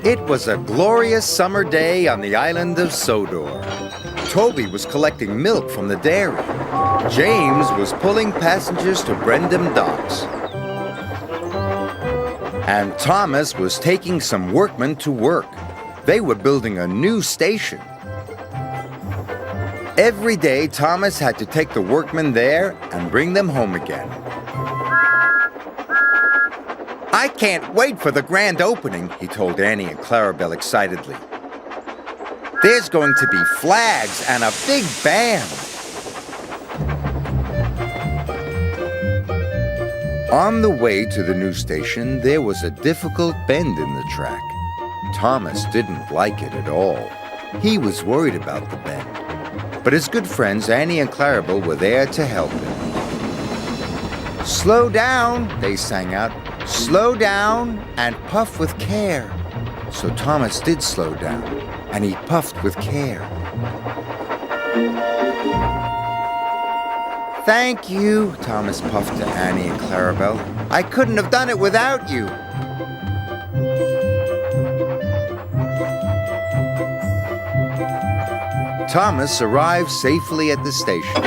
It was a glorious summer day on the island of Sodor. Toby was collecting milk from the dairy. James was pulling passengers to Brendam docks. And Thomas was taking some workmen to work. They were building a new station. Every day, Thomas had to take the workmen there and bring them home again. "I can't wait for the grand opening," he told Annie and Clarabel excitedly. "There's going to be flags and a big band." On the way to the new station, there was a difficult bend in the track. Thomas didn't like it at all. He was worried about the bend. But his good friends Annie and Clarabel were there to help him. "Slow down," they sang out. "Slow down and puff with care." So Thomas did slow down, and he puffed with care. "Thank you," Thomas puffed to Annie and Clarabel. "I couldn't have done it without you." Thomas arrived safely at the station.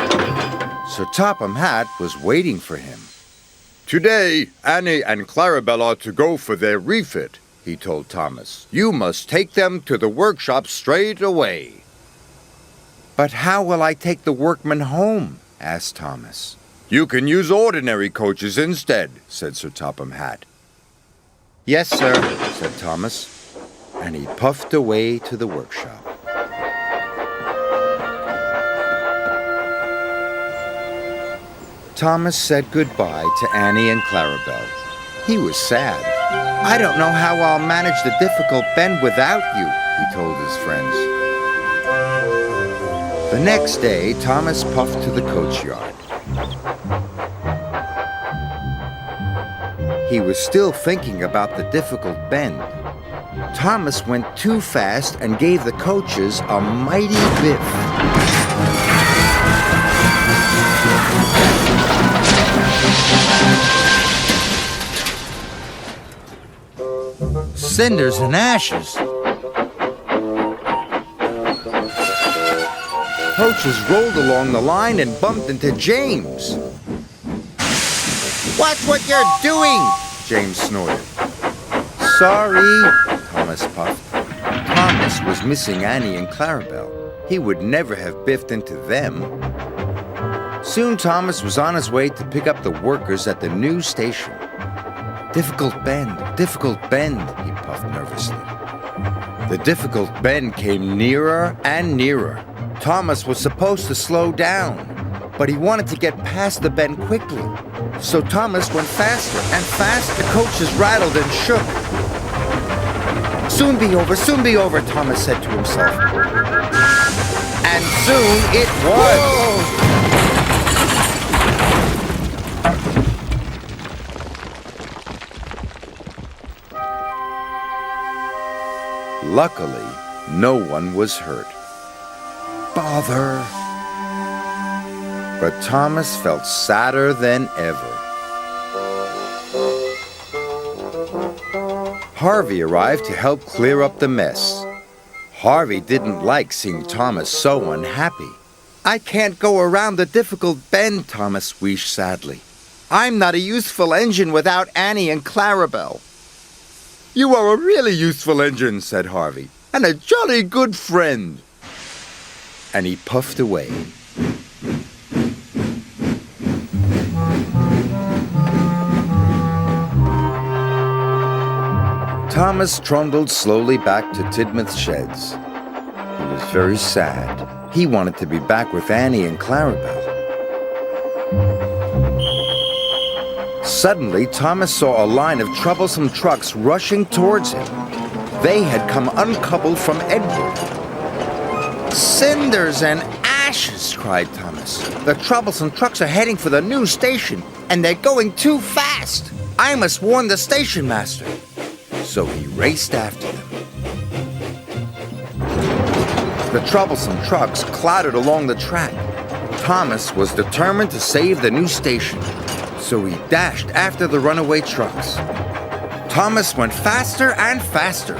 Sir Topham Hatt was waiting for him. "Today, Annie and Clarabel are to go for their refit," he told Thomas. "You must take them to the workshop straight away." "But how will I take the workmen home?" asked Thomas. "You can use ordinary coaches instead," said Sir Topham Hatt. "Yes, sir," said Thomas, and he puffed away to the workshop. Thomas said goodbye to Annie and Clarabel. He was sad. "I don't know how I'll manage the difficult bend without you," he told his friends. The next day, Thomas puffed to the coach yard. He was still thinking about the difficult bend. Thomas went too fast and gave the coaches a mighty biff. Cinders and ashes. Coaches rolled along the line and bumped into James. "Watch what you're doing!" James snorted. "Sorry," Thomas puffed. Thomas was missing Annie and Clarabel. He would never have biffed into them. Soon Thomas was on his way to pick up the workers at the new station. Difficult bend, he puffed nervously. The difficult bend came nearer and nearer. Thomas was supposed to slow down, but he wanted to get past the bend quickly. So Thomas went faster and faster. The coaches rattled and shook. Soon be over, Thomas said to himself. And soon it was. Whoa! Luckily, no one was hurt. Bother! But Thomas felt sadder than ever. Harvey arrived to help clear up the mess. Harvey didn't like seeing Thomas so unhappy. "I can't go around the difficult bend," Thomas wheezed sadly. "I'm not a useful engine without Annie and Clarabel." "You are a really useful engine," said Harvey, "and a jolly good friend." And he puffed away. Thomas trundled slowly back to Tidmouth's sheds. He was very sad. He wanted to be back with Annie and Clarabel. Suddenly, Thomas saw a line of troublesome trucks rushing towards him. They had come uncoupled from Edward. "Cinders and ashes!" cried Thomas. "The troublesome trucks are heading for the new station, and they're going too fast. I must warn the station master." So he raced after them. The troublesome trucks clattered along the track. Thomas was determined to save the new station, so he dashed after the runaway trucks. Thomas went faster and faster.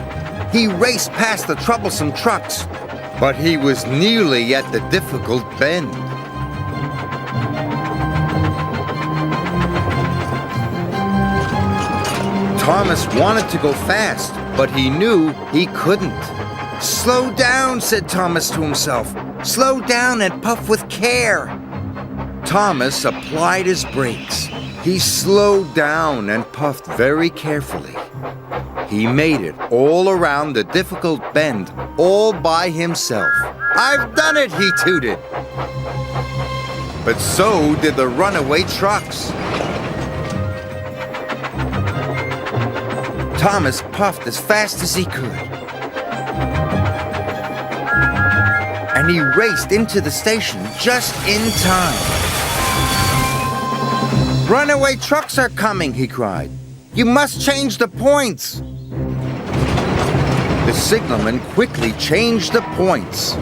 He raced past the troublesome trucks, but he was nearly at the difficult bend. Thomas wanted to go fast, but he knew he couldn't. "Slow down," said Thomas to himself. "Slow down and puff with care." Thomas applied his brakes. He slowed down and puffed very carefully. He made it all around the difficult bend all by himself. "I've done it," he tooted. But so did the runaway trucks. Thomas puffed as fast as he could. And he raced into the station just in time. "Runaway trucks are coming," he cried. "You must change the points." The signalman quickly changed the points.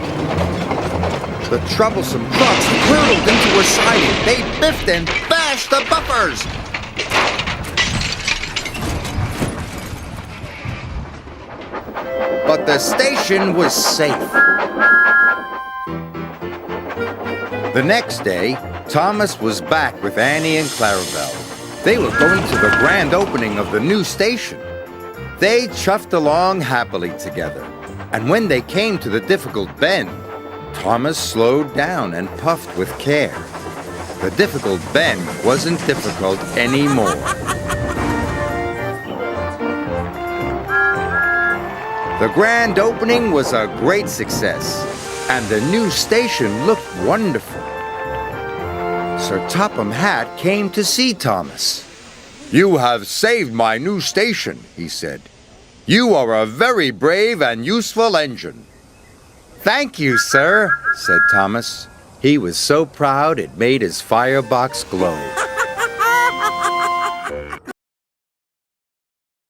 The troublesome trucks hurtled into a siding. They biffed and bashed the buffers. But the station was safe. The next day, Thomas was back with Annie and Clarabel. They were going to the grand opening of the new station. They chuffed along happily together. And when they came to the difficult bend, Thomas slowed down and puffed with care. The difficult bend wasn't difficult anymore. The grand opening was a great success, and the new station looked wonderful. Sir Topham Hatt came to see Thomas. "You have saved my new station," he said. "You are a very brave and useful engine." "Thank you, sir," said Thomas. He was so proud it made his firebox glow.